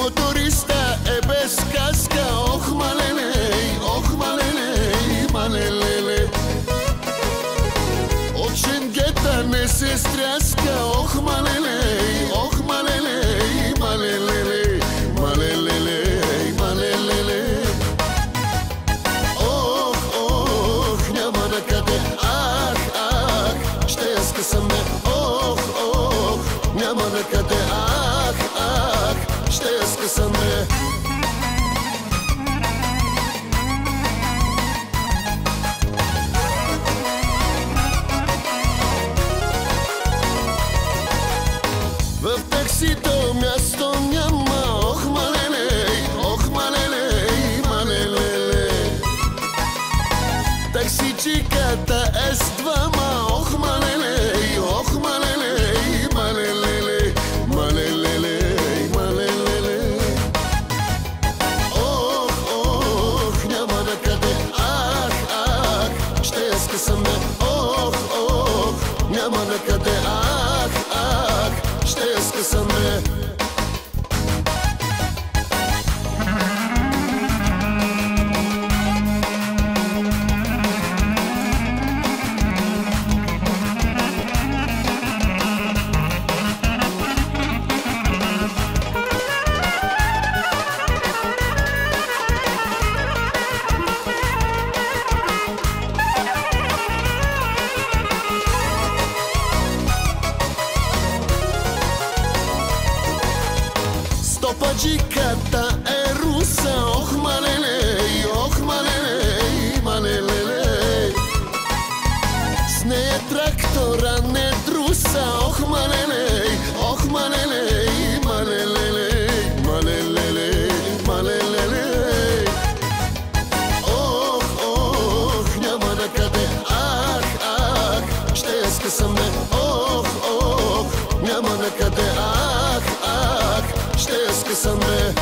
Motorista e bez kaska, oh malele. Od Šengeta ne se strjaska, oh malele. Oh, няма накъде, ще я скъсаме. Oh, няма накъде, ще я скъсаме. В таксито място няма, ох малеле. Таксичиката е с двама, ох малеле. Ох, няма накъде, ще я скъсаме. Ох, няма накъде, ще я скъсаме. Стопаджиката е руса, ох малеле. С нея трактора не друса, ох малеле. Ох, няма накъде, ще я скъсаме. Ох, няма накъде, ще я скъсаме.